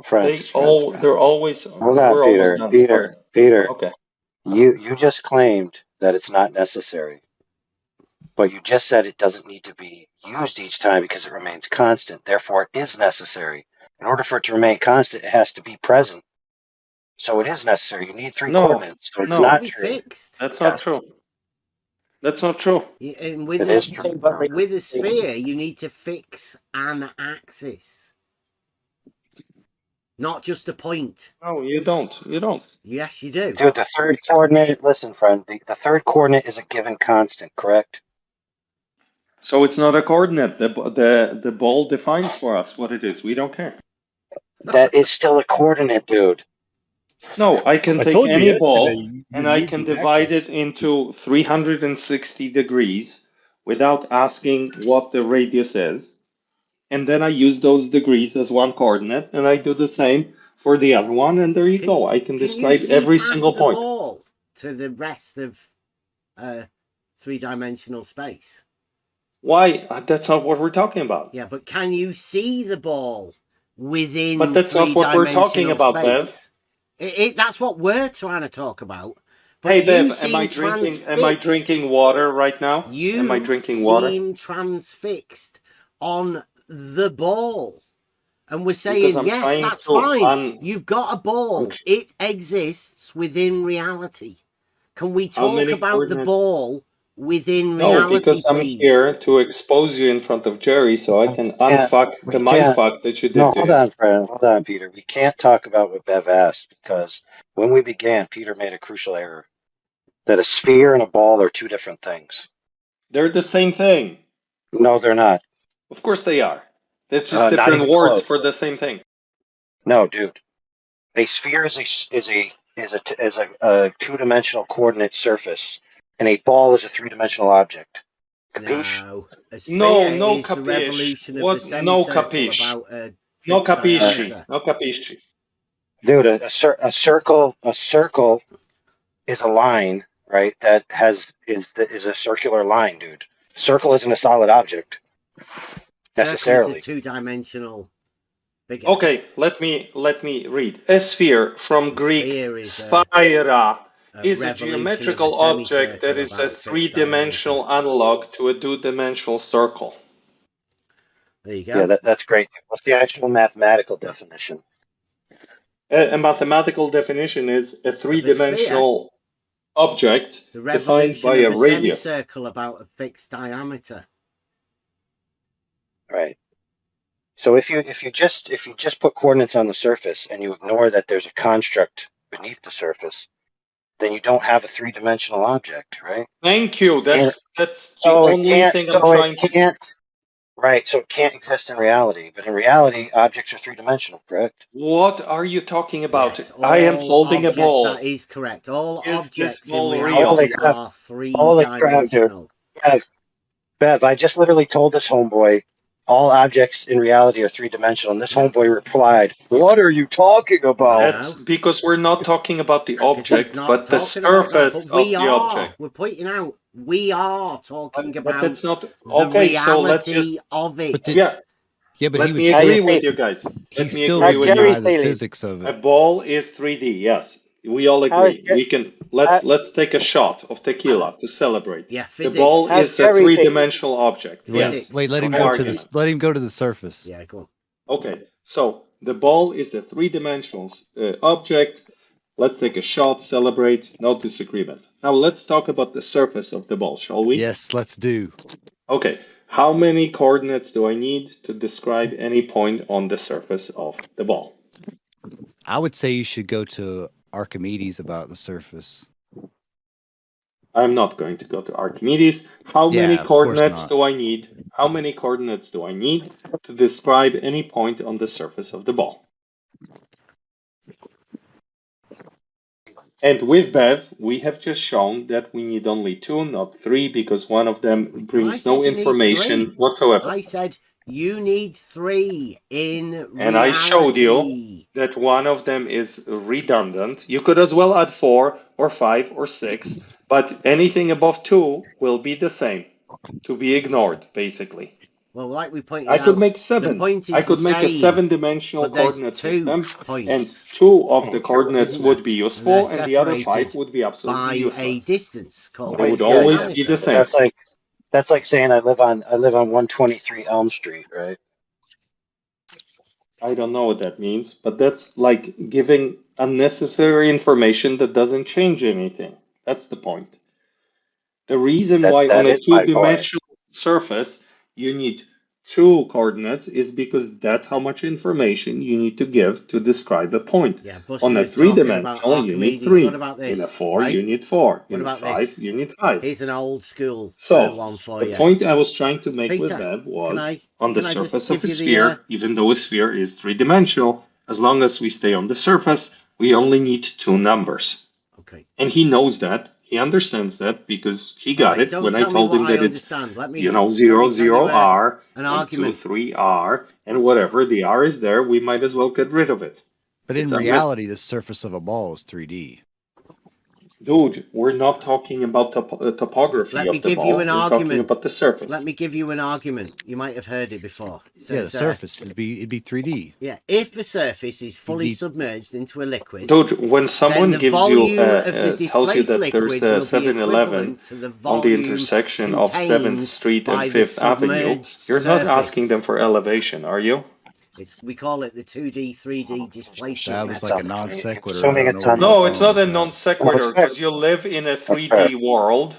Friends. They're always, Hold on, we're almost Peter. done, sorry. Peter. Okay. You just claimed that it's not necessary, but you just said it doesn't need to be used each time because it remains constant. Therefore, it is necessary. In order for it to remain constant, it has to be present. So it is necessary. You need three No, coordinates. So it's It needs to not be true. fixed. that's not true. That's not true. And It is true. with a sphere, you need to fix an axis, not just a point. No, you don't. You don't. Yes, you do. Dude, the third coordinate, listen, friend, the third coordinate is a given constant, correct? So it's not a coordinate. The ball defines for us what it is. We don't care. That is still a coordinate, dude. No, I can I take told you any yesterday ball you and I need can the divide axis. it into 360 degrees without asking what the radius is. And then I use those degrees as one coordinate and I do the same for the other one. And there you go. I can Can you describe see every single past the point. ball to the rest of three-dimensional space? Why? That's not what we're talking about. Yeah, but can you see the ball within But that's not what we're talking three-dimensional about, Bev. space? That's what we're trying to talk about. But Hey, you Bev, am seem I transfixed. drinking water right now? Am I You drinking water? seem transfixed on the ball. And we're Because saying, I'm yes, trying that's to fine. You've got a I'm ball. tr- It exists within reality. Can we How talk many about the coordinates? ball within No, reality, because I'm please? here to expose you in front of Jerry so I can unfuck the mindfuck that you No, did to hold him. on, friend. Hold on, Peter. We can't talk about what Bev asked because when we began, Peter made a crucial error that a sphere and a ball are two different things. They're the same thing. No, they're not. Of course they are. It's just Not different even words close. for the same thing. No, dude. A sphere is a two-dimensional coordinate surface, and a ball is a three-dimensional object. Capiche? No. A No, sphere no is the capiche. revolution of the What? No semicircle capiche. about a No fixed capisci. diameter. No capisci. Dude, a circle is a line, right? That is a circular line, dude. Circle isn't a solid object Circle is a necessarily. two-dimensional figure. Okay, let me read. A sphere from A Greek sphere is sphaira a is a revolution of a geometrical object that semicircle is a about fixed diameter. three-dimensional analog to a two-dimensional circle. There you go. Yeah, that's great. What's the actual mathematical definition? A mathematical definition is a three-dimensional object The defined revolution by of a a radius. semicircle about a fixed diameter. Right. So if you just put coordinates on the surface and you ignore that there's a construct beneath the surface, then you don't have a three-dimensional object, right? Thank you. That's the So it only can't. thing I'm trying to. Right, so it can't exist in reality, but in reality, objects are three-dimensional, correct? What are you talking about? Yes, I am all holding a objects, ball. that is correct. All Is this objects in ball real? Holy reality crap! are Holy crap, dude! three-dimensional. Bev, I just literally told this homeboy all objects in reality are three-dimensional, and this Yeah. homeboy replied, "What are you talking I about?" That's know. because we're not talking about the Because he's object, not but the talking about that, surface but we of the are. object. We're pointing out we are talking But that's about not the okay. So let's reality just of it. yeah. Yeah, but he Let would me How still you agree feel? with you guys. Let he me still agree How's would with you. Jerry deny the feeling? physics of A it. ball is 3D. Yes, we all How's agree. We can let's take a shot of tequila to celebrate. Yeah, The ball physics. how's is a Jerry feeling? three-dimensional object. Wait, Yes. Physics. let him No go to argument. the let him go to the surface. Yeah, go on. Okay. So the ball is a three-dimensional object. Let's take a shot, celebrate, no disagreement. Now let's talk about the surface of the ball, shall we? Yes, let's do. Okay. How many coordinates do I need to describe any point on the surface of the ball? I would say you should go to Archimedes about the surface. I'm not going to go to Archimedes. How Yeah, many of course coordinates not. do I need? How many coordinates do I need to describe any point on the surface of the ball? And with Bev, we have just shown that we need only two, not three, because one of them I brings no said you need information three. whatsoever. I said you need three in And I showed you reality. that one of them is redundant. You could as well add 4 or 5 or 6, but anything above 2 will be the same, to be ignored, basically. Well, like we pointed I could out, make the 7. point I is the could make a same, 7-dimensional but there's coordinate two system, and points, 2 of the coordinates isn't there? would be And they're useful, and the other 5 separated would be absolutely by a useless. distance called They a would Yeah, always be diameter. the same. that's like saying I live on 123 Elm Street, right? I don't know what that means, but that's like giving unnecessary information that doesn't change anything. That's the point. The reason why on That a is my point. two-dimensional surface you need two coordinates is because that's how much information you need to give to describe a point. Yeah, Buster On a was talking about three-dimensional, you need Archimedes. What 3. about In a this? 4, Right? you need 4. What In a about 5, this? you need 5. Here's an old school So, one for the you. point I was trying to make with Peter, Bev can was on the I just surface of give a you sphere, even though a sphere is three-dimensional, as long as we stay on the surface, we only need two numbers. Okay. And he knows that. He understands that because he got Alright, it don't when I tell me told what him I that it's, understand. Let me 0, tell 0, you R an and 2, argument. 3, R, and whatever the R is there, we might as well get rid of it. But It's in unnecessary. reality, the surface of a ball is 3D. Dude, we're not talking about topography Let me of the give you ball. an We're talking argument. about the surface. Let me give you an argument. You might have heard it before. It Yeah, the says, surface it'd be 3D. yeah, if a surface is fully need- submerged into a liquid, Dude, when then someone the gives you volume of the tells you displaced that there's liquid a will be 7-Eleven equivalent to the on the volume intersection of 7th contained Street and by the 5th Avenue, submerged you're not asking them surface. for elevation, are you? We call it the 2D, 3D displacement That was like a method. non sequitur. I Assuming don't know it's where on. you're No, it's going not a with non that. sequitur because you live in a That's fair. 3D world.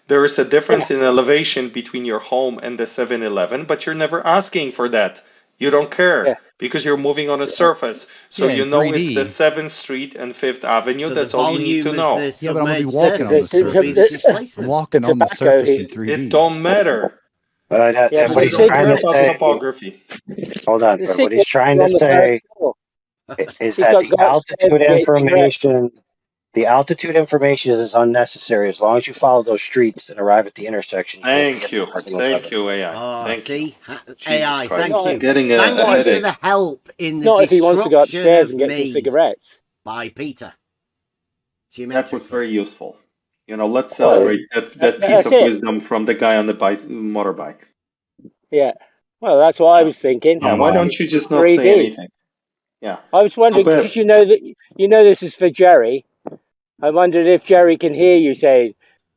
There is a difference in elevation between your home and the 7-Eleven, but you're never asking for that. You don't care Yeah. because you're moving on a surface. So Yeah, you in know it's the 3D. 7th Street and 5th Avenue. So the That's all you need volume to of know. the Yeah, but I'm gonna be submerged walking on the surface will be the surface. I'm displacement. walking The on the tobacco surface in here. 3D. It don't matter. But Yeah, but what I the he's don't trying care to cigarette, about say, topography. hold on, the but what cigarette he's trying is to on the first say floor. is He's that got to go upstairs to the altitude information is unnecessary as long as you follow those streets and arrive at the intersection. You won't be Thank at the you. parking Thank 11. you, AI. Oh, Thank you. see? Jesus AI, Christ. thank Not, you. Getting a Thank you for headache. the help in the not if he wants to go destruction upstairs of and get some me cigarettes. by Peter. That was very Geometrically. useful. You know, let's Well, celebrate that piece That's of it. wisdom from the guy on the motorbike. Yeah. Well, that's what I was thinking. Yeah, come why on. don't you just not say 3D. anything? Yeah. I was So, wondering Bev, because you know this is for Jerry. I wondered if Jerry can hear you saying,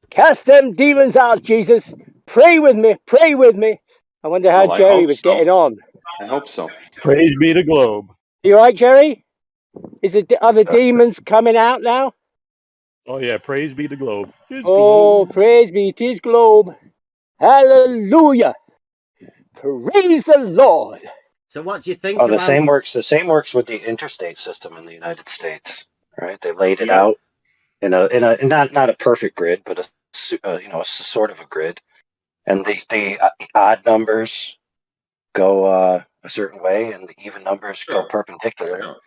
"Cast them demons out, Jesus. Pray with me. Pray with me." I wonder how well, I Jerry hope was getting so. on. I hope so. Praise be the globe. You all right, Jerry? Is the other demons coming out now? Oh yeah, praise be the globe. His Oh, globe. praise be to his globe. Hallelujah. Praise the Lord. So what do you think Oh, the about... same works. The same works with the interstate system in the United States, right? They laid it Yep. out in not a perfect grid, but a sort of a grid, and the odd numbers go a certain way, and the even numbers go Sure. perpendicular. Sure.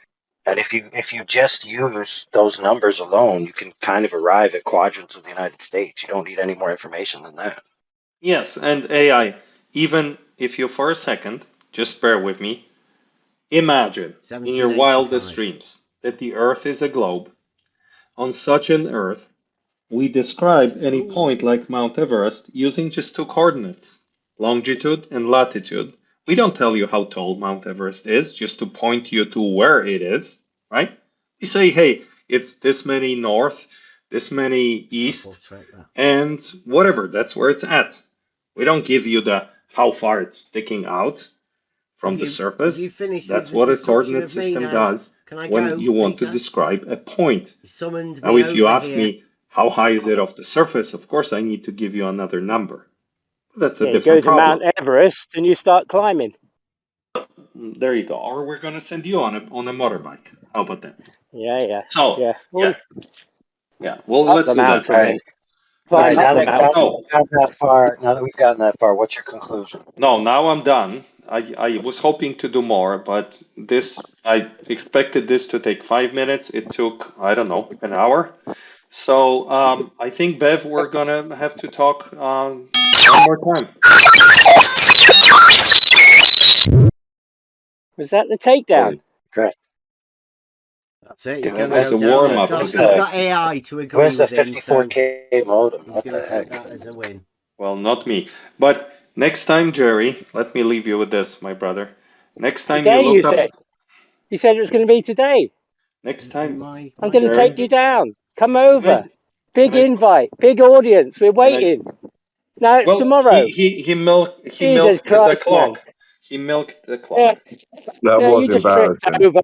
And if you just use those numbers alone, you can kind of arrive at quadrants of the United States. You don't need any more information than that. Yes, and AI, even if you for a second, just bear with me, imagine in your 1785. wildest dreams that the Earth is a globe. On such an Earth, we describe It's any cool. point like Mount Everest using just two coordinates, longitude and latitude. We don't tell you how tall Mount Everest is, just to point you to where it is, right? We say, hey, it's this many north, this many east, Trick that. and whatever, that's where it's at. We don't give you the how far it's sticking out from the Have you surface. finished That's with the what a destruction coordinate of me system now? does Can I when go, you want to Peter? describe a point. You summoned Now, me if you over ask here. me how high is it off the surface, of course I need to give you another number. That's a Yeah, you go different to Mount problem. Everest and you start climbing. There you go. Or we're going to send you on a motorbike. How about that? Yeah. So, Well, well, up let's the do that. mountain. All Then. right. All right. Climb up Now the that, mountain. we've gotten that far, what's your conclusion? No, now I'm done. I was hoping to do more, but I expected this to take 5 minutes. It took, I don't know, an hour. So I think, Bev, we're going to have to talk one more time. Was that the takedown? Great. That's it. He's Dude, going to That's go the down. warm-up. He's got AI to agree Where's the with him, so 54K modem? he's What going the to take heck? that as a win. Well, not me. But next time, Jerry, let me leave you with this, my brother. Next time you Today, look up. You said it was going to be today. Next In time, my I'm going to Jerry, take you down. Come over. can Big I- invite. Big audience. We're waiting. Now it's well, tomorrow. he milked Jesus the Christ, man. clock. He milked the clock. Yeah, That you was just tripped embarrassing. over,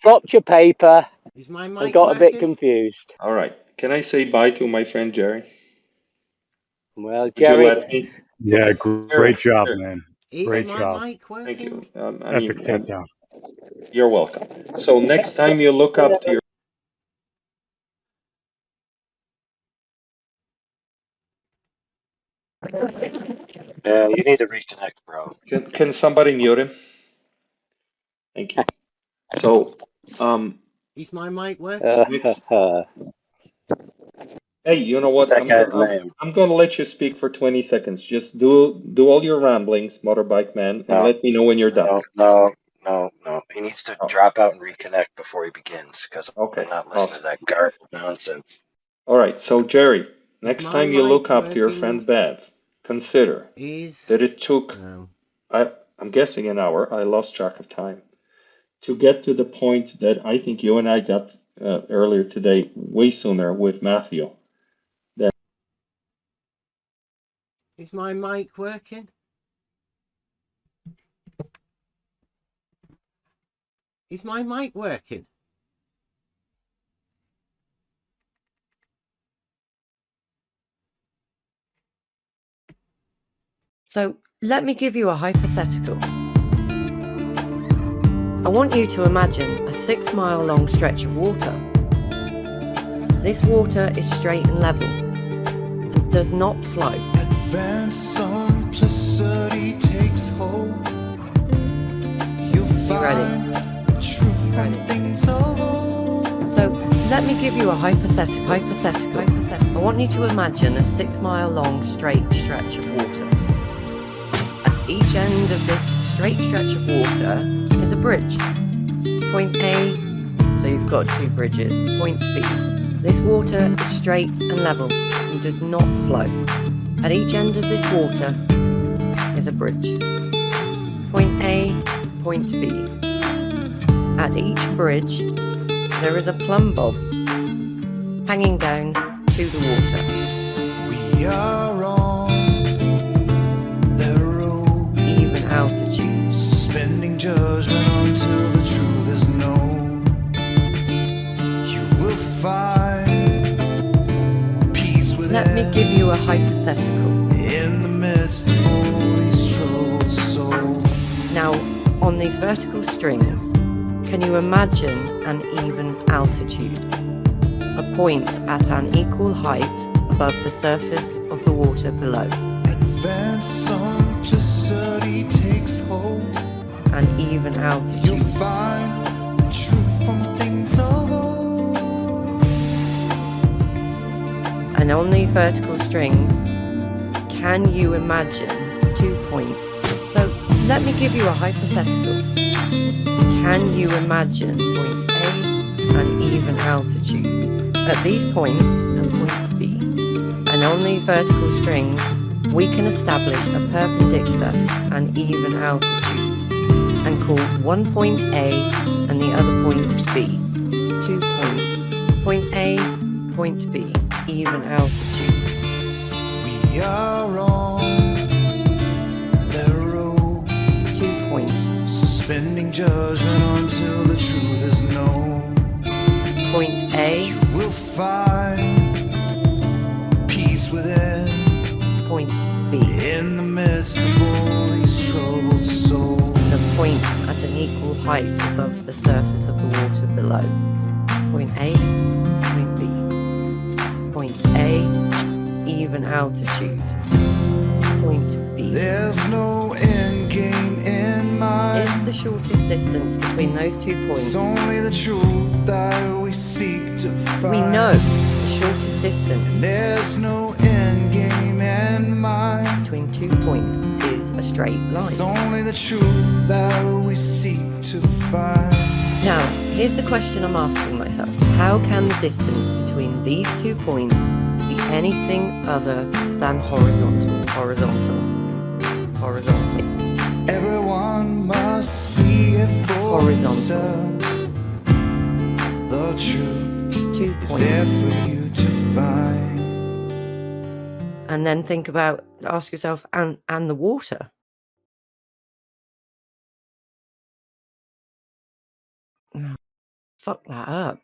dropped your paper, Is my and mic got a bit working? confused. All right. Can I say bye to my friend Jerry? Well, Would you Jerry, let me? Yeah, Jerry, great job, Jerry, man. Is Great my job. mic thank working? you. Epic takedown. You're welcome. So next time you look up to your. Yeah, you need to reconnect, bro. Can somebody mute him? Thank you. So, Is my mic working? next. Hey, you know What's what? that guy's name? I'm gonna let you speak for 20 seconds. Just do all your ramblings, motorbike man, and No, let me know when you're done. no. He needs to Oh, drop out and reconnect before he begins, because okay. I'm not listening to that garbage nonsense. All right. So, Jerry, next my time you look mic up to your working? friend Bev, consider that it took, No. I'm guessing an hour. I lost track of time to get to the point that I think you and I got earlier today, way sooner with Matthew. Is my mic working? Is my mic working? So let me give you a hypothetical. I want you to imagine a 6-mile long stretch of water. This water is straight and level and does not flow. Advanced simplicity takes hold. You find the truth from things of old. So let me give you a hypothetical. I want you to imagine a 6-mile long straight stretch of water. At each end of this straight stretch of water is a bridge. Point A, so you've got 2 bridges. Point B. This water is straight and level and does not flow. At each end of this water is a bridge. Point A, point B. At each bridge, there is a plumb bob hanging down to the water. We are on the road, even altitude, suspending judgment until the truth is known. You will find peace within. Let me give you a hypothetical. In the midst of all these troubled souls. Now, on these vertical strings, can you imagine an even altitude? A point at an equal height above the surface of the water below. Advanced simplicity takes hold. and even You'll altitude. find the truth from things of old. And on these vertical strings, can you imagine 2 points? So let me give you a hypothetical. Can you imagine point A and even altitude at these points and point B? And on these vertical strings, we can establish a perpendicular and even altitude and call one point A and the other point B. 2 points. Point A, point B, even altitude. We are on the road, 2 points. suspending judgment until the truth is known. Point A, You will find peace within, point B. in the midst of all these troubled souls. The point at an equal height above the surface of the water below. Point A, point B. Point A, even altitude. Point B. There's no end game in mind. Is the shortest distance between those 2 points? It's only the truth that we seek to find. We know the shortest distance There's no end game in mind. between 2 points is a straight It's line. only the truth that we seek to find. Now, here's the question I'm asking myself. How can the distance between these 2 points be anything other than horizontal? Horizontal. Horizontal. Everyone must see it for Horizontal. themselves. The truth 2 is there points. for you to find. And then ask yourself, and the water. Oh, fuck that up.